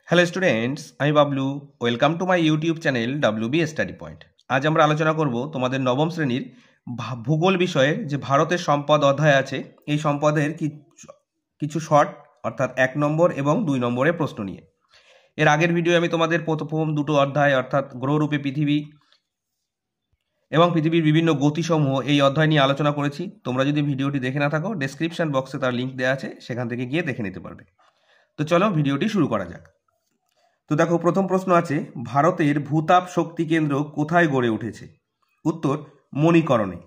Hello students, আমি Bablu. Welcome to my YouTube channel WB study point. আজ আমরা আলোচনা করব তোমাদের নবম শ্রেণীর ভূগোল বিষয়ের যে ভারতের সম্পদ অধ্যায় আছে, এই সম্পদের কিছু শর্ট অর্থাৎ 1 নম্বর এবং 2 নম্বরের প্রশ্ন নিয়ে। এর আগের ভিডিও আমি তোমাদের প্রথম দুটো অধ্যায় অর্থাৎ গ্রহরূপে পৃথিবী এবং পৃথিবীর বিভিন্ন গতিসমূহ এই অধ্যায় নিয়ে আলোচনা করেছি। তোমরা যদি ভিডিওটি দেখে না থাকো, ডেসক্রিপশন বক্সে তার লিঙ্ক দেওয়া আছে, সেখান থেকে গিয়ে দেখে নিতে পারবে। তো চলো ভিডিওটি শুরু করা যাক। তো দেখো, প্রথম প্রশ্ন আছে, ভারতের ভূতাপ শক্তি কেন্দ্র কোথায় গড়ে উঠেছে? উত্তর, মণিকরণে।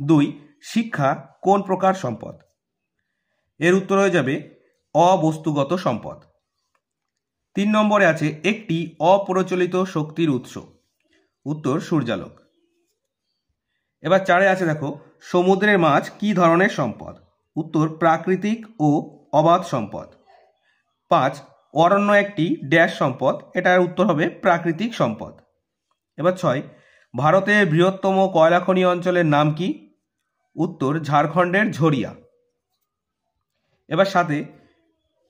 2, শিক্ষা কোন প্রকার সম্পদ? এর উত্তর হয়ে যাবে অবস্তুগত সম্পদ। 3 নম্বরে আছে, একটি অপ্রচলিত শক্তির উৎস। উত্তর, সূর্যালোক। এবার 4-এ আছে দেখো, সমুদ্রের মাছ কি ধরনের সম্পদ? উত্তর, প্রাকৃতিক ও অবাধ সম্পদ। 5, অরণ্য একটি ড্যাশ সম্পদ। এটার উত্তর হবে প্রাকৃতিক সম্পদ। এবার 6, ভারতের বৃহত্তম কয়লা খনি অঞ্চলের নাম কি? উত্তর, ঝাড়খণ্ডের ঝরিয়া। এবার 7,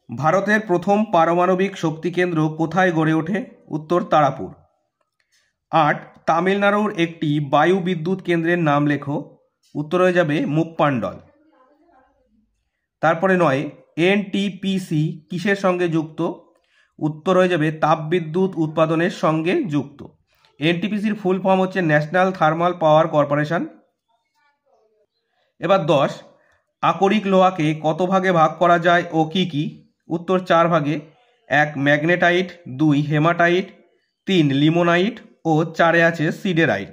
ভারতের প্রথম পারমাণবিক শক্তি কেন্দ্র কোথায় গড়ে ওঠে? উত্তর, তারাপুর। 8, তামিলনাড়ুর একটি বায়ু বিদ্যুৎ কেন্দ্রের নাম লেখো। উত্তর হয়ে যাবে মুপ্পান্ডল। তারপরে 9, NTPC কিসের সঙ্গে যুক্ত? উত্তর হয়ে যাবে তাপবিদ্যুৎ উৎপাদনের সঙ্গে যুক্ত। NTPCর ফুল ফর্ম হচ্ছে ন্যাশনাল থার্মাল পাওয়ার কর্পোরেশন। এবার 10, আকরিক লোহাকে কত ভাগে ভাগ করা যায় ও কি কি? উত্তর, 4 ভাগে। 1, ম্যাগনেটাইট। 2, হেমাটাইট। 3, লিমোনাইট ও 4-এ আছে সিডেরাইট।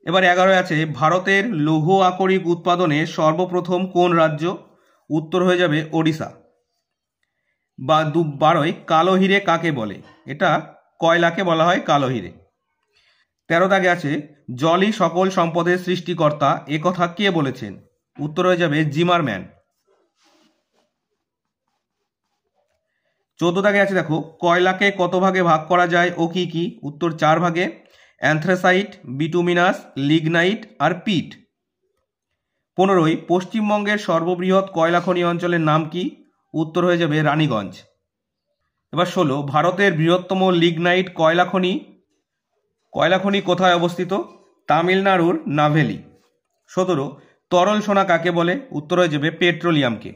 এবার 11-এ আছে, ভারতের লৌহ আকরিক উৎপাদনে সর্বপ্রথম কোন রাজ্য? উত্তর হয়ে যাবে ওড়িশা। 12, কালো হিরে কাকে বলে? এটা কয়লাকে বলা হয় কালো হিরে। 13 দাগে আছে, জলই সকল সম্পদের সৃষ্টিকর্তা, এ কথা কে বলেছেন? উত্তর হয়ে যাবে জিমারম্যান। 14 দাগে আছে দেখো, কয়লাকে কত ভাগে ভাগ করা যায় ও কি কি? উত্তর, 4 ভাগে। অ্যান্থ্রাসাইট, বিটুমিনাস, লিগনাইট আর পিট। 15, পশ্চিমবঙ্গের সর্ববৃহৎ কয়লা খনি অঞ্চলের নাম কি? উত্তর হয়ে যাবে রানীগঞ্জ। এবার 16, ভারতের বৃহত্তম লিগনাইট কয়লা খনি কোথায় অবস্থিত? তামিলনাড়ুর নাভেলি। 17, তরল সোনা কাকে বলে? উত্তর হয়ে যাবে পেট্রোলিয়ামকে।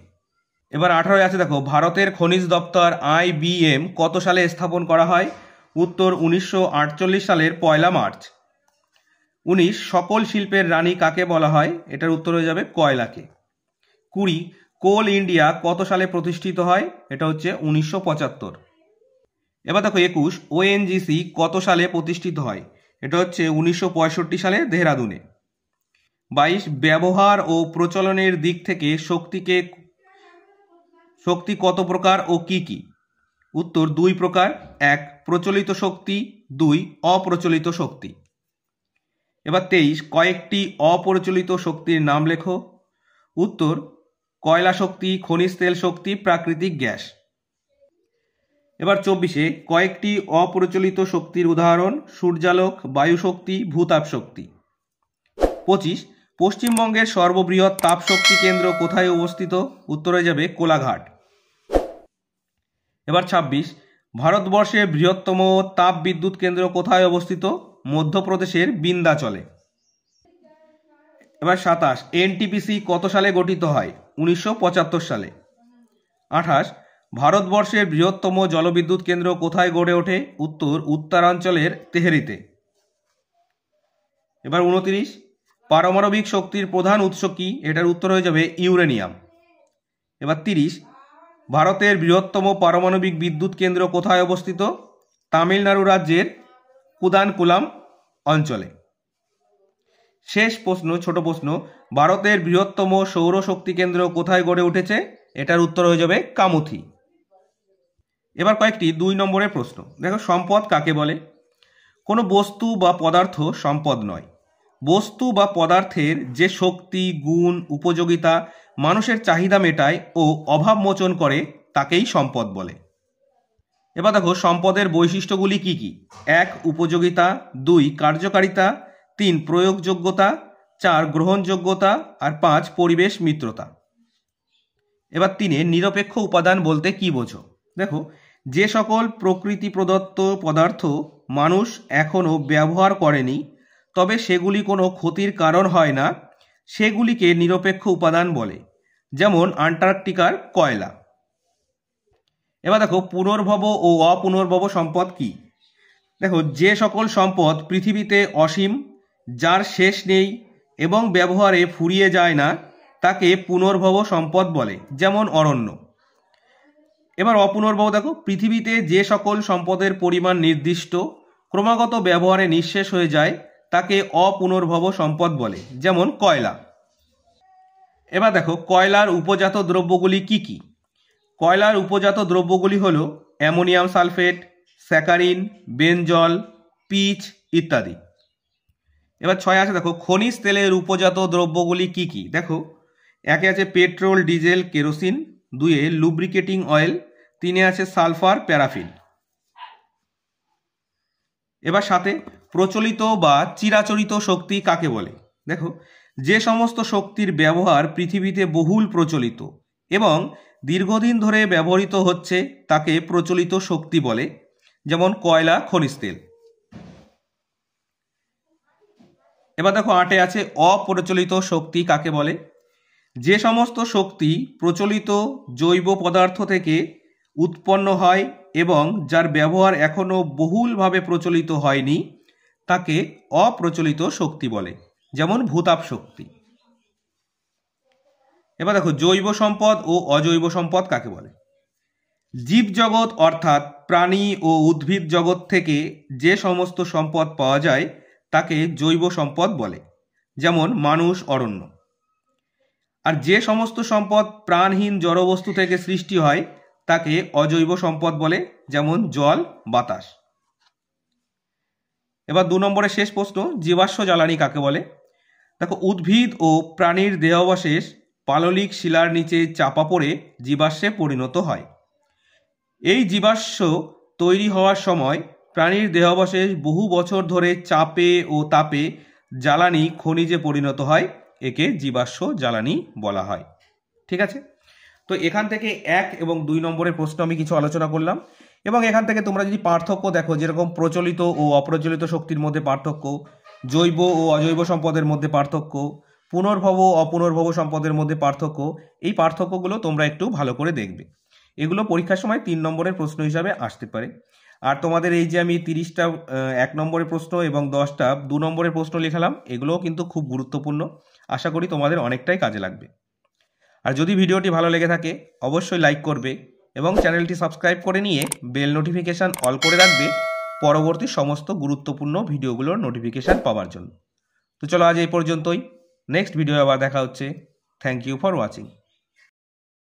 এবার 18-এ আছে দেখো, ভারতের খনিজ দপ্তর IBM কত সালে স্থাপন করা হয়? উত্তর, 1948 সালের 1 মার্চ। 19, সকল শিল্পের রানী কাকে বলা হয়? এটার উত্তর হয়ে যাবে কয়লাকে। 20, কোল ইন্ডিয়া কত সালে প্রতিষ্ঠিত হয়? এটা হচ্ছে 1975। এবার দেখো 21, ONGC কত সালে প্রতিষ্ঠিত হয়? এটা হচ্ছে 1965 সালে দেহরাদুনে। 22, ব্যবহার ও প্রচলনের দিক থেকে শক্তি কত প্রকার ও কি কি? উত্তর, 2 প্রকার। 1, প্রচলিত শক্তি। 2, অপ্রচলিত শক্তি। এবার 23, কয়েকটি অপ্রচলিত শক্তির নাম লেখো। উত্তর, কয়লা শক্তি, খনিজ তেল শক্তি, প্রাকৃতিক গ্যাস। এবার 24, কয়েকটি অপ্রচলিত শক্তির উদাহরণ। সূর্যালোক, বায়ু শক্তি, ভূতাপ শক্তি। 25, পশ্চিমবঙ্গের সর্ববৃহৎ তাপ শক্তি কেন্দ্র কোথায় অবস্থিত? উত্তর হয়ে যাবে কোলাঘাট। এবার 26, ভারতবর্ষের বৃহত্তম তাপ বিদ্যুৎ কেন্দ্র কোথায় অবস্থিত? মধ্যপ্রদেশের বিন্ধ্যাচলে। এবার 27, NTPC কত সালে গঠিত হয়? 1975 সালে। 28, ভারতবর্ষের বৃহত্তম জলবিদ্যুৎ কেন্দ্র কোথায় গড়ে ওঠে? উত্তর, উত্তরাঞ্চলের তেহরিতে। এবার 29, পারমাণবিক শক্তির প্রধান উৎস কি? এটার উত্তর হয়ে যাবে ইউরেনিয়াম। এবার 30, ভারতের বৃহত্তম পারমাণবিক বিদ্যুৎ কেন্দ্র কোথায় অবস্থিত? তামিলনাড়ু রাজ্যের কুদানকুলাম অঞ্চলে। শেষ প্রশ্ন, ছোট প্রশ্ন, ভারতের বৃহত্তম সৌরশক্তি কেন্দ্র কোথায় গড়ে উঠেছে? এটার উত্তর হয়ে যাবে কামুথি। এবার কয়েকটি 2 নম্বরের প্রশ্ন। দেখো, সম্পদ কাকে বলে? কোনো বস্তু বা পদার্থ সম্পদ নয়। বস্তু বা পদার্থের যে শক্তি, গুণ, উপযোগিতা মানুষের চাহিদা মেটায় ও অভাব মোচন করে তাকেই সম্পদ বলে। এবার দেখো, সম্পদের বৈশিষ্ট্যগুলি কি কি? 1, উপযোগিতা। 2, কার্যকারিতা। 3, প্রয়োগযোগ্যতা। 4, গ্রহণযোগ্যতা। আর 5, পরিবেশ মিত্রতা। এবার 3, নিরপেক্ষ উপাদান বলতে কি বোঝো? দেখো, যে সকল প্রকৃতি প্রদত্ত পদার্থ মানুষ এখনও ব্যবহার করেনি তবে সেগুলি কোনো ক্ষতির কারণ হয় না, সেগুলিকে নিরপেক্ষ উপাদান বলে, যেমন আন্টার্কটিকার কয়লা। এবার দেখো, পুনর্ভব ও অপুনর্ভব সম্পদ কি? দেখো, যে সকল সম্পদ পৃথিবীতে অসীম, যার শেষ নেই এবং ব্যবহারে ফুরিয়ে যায় না, তাকে পুনর্ভব সম্পদ বলে, যেমন অরণ্য। এবার অপুনর্ভব, দেখো, পৃথিবীতে যে সকল সম্পদের পরিমাণ নির্দিষ্ট, ক্রমাগত ব্যবহারে নিঃশেষ হয়ে যায়, তাকে অপুনর্ভব সম্পদ বলে, যেমন কয়লা। এবার দেখো, কয়লার উপজাত দ্রব্যগুলি কি কি? কয়লার উপজাত দ্রব্যগুলি হল অ্যামোনিয়াম সালফেট, স্যাকারিন, বেনজল, পিচ ইত্যাদি। এবার 6 আছে, দেখো, খনিজ তেলের উপজাত দ্রব্যগুলি কি কি? দেখো, 1 আছে petrol, diesel, kerosene, 2 lubricating oil, 3 আছে সালফার, প্যারাফিন। এবার 7 প্রচলিত বা চিরাচরিত শক্তি কাকে বলে? দেখো, যে সমস্ত শক্তির ব্যবহার পৃথিবীতে বহুল প্রচলিত এবং দীর্ঘদিন ধরে ব্যবহৃত হচ্ছে তাকে প্রচলিত শক্তি বলে, যেমন কয়লা, খনিজ তেল। এবার দেখো, 8 আছে অপ্রচলিত শক্তি কাকে বলে? যে সমস্ত শক্তি প্রচলিত জৈব পদার্থ থেকে উৎপন্ন হয় এবং যার ব্যবহার এখনো বহুলভাবে প্রচলিত হয়নি, তাকে অপ্রচলিত শক্তি বলে, যেমন ভূতাপ শক্তি। এবার দেখো, জৈব সম্পদ ও অজৈব সম্পদ কাকে বলে? জীবজগৎ অর্থাৎ প্রাণী ও উদ্ভিদ জগৎ থেকে যে সমস্ত সম্পদ পাওয়া যায় তাকে জৈব সম্পদ বলে, যেমন মানুষ, অরণ্য। আর যে সমস্ত সম্পদ প্রাণহীন জড়বস্তু থেকে সৃষ্টি হয় তাকে অজৈব সম্পদ বলে, যেমন জল, বাতাস। এবার 2 নম্বরের শেষ প্রশ্ন, জীবাশ্ম জ্বালানি কাকে বলে? দেখো, উদ্ভিদ ও প্রাণীর দেহাবশেষ পাললিক শিলার নিচে চাপা পড়ে জীবাশ্মে পরিণত হয়। এই জীবাশ্ম তৈরি হওয়ার সময় প্রাণীর দেহাবশেষ বহু বছর ধরে চাপে ও তাপে জ্বালানি খনিজে পরিণত হয়, একে জীবাশ্ম জ্বালানি বলা হয়। ঠিক আছে, তো এখান থেকে 1 এবং 2 নম্বরের প্রশ্ন আমি কিছু আলোচনা করলাম, এবং এখান থেকে তোমরা যদি পার্থক্য দেখো, যেরকম প্রচলিত ও অপ্রচলিত শক্তির মধ্যে পার্থক্য, জৈব ও অজৈব সম্পদের মধ্যে পার্থক্য, পুনর্ভব ও অপুনর্ভব সম্পদের মধ্যে পার্থক্য, এই পার্থক্যগুলো তোমরা একটু ভালো করে দেখবে। এগুলো পরীক্ষার সময় 3 নম্বরের প্রশ্ন হিসাবে আসতে পারে। আর তোমাদের এই যে আমি 30টা 1 নম্বরের প্রশ্ন এবং 10টা 2 নম্বরের প্রশ্ন লিখালাম, এগুলোও কিন্তু খুব গুরুত্বপূর্ণ। আশা করি তোমাদের অনেকটাই কাজে লাগবে। আর যদি ভিডিওটি ভালো লেগে থাকে অবশ্যই লাইক করবে এবং চ্যানেলটি সাবস্ক্রাইব করে নিয়ে বেল নোটিফিকেশান অল করে রাখবে পরবর্তী সমস্ত গুরুত্বপূর্ণ ভিডিওগুলোর নোটিফিকেশান পাওয়ার জন্য। তো চলো, আজ এই পর্যন্তই। নেক্সট ভিডিও আবার দেখা হচ্ছে। Thank you for watching.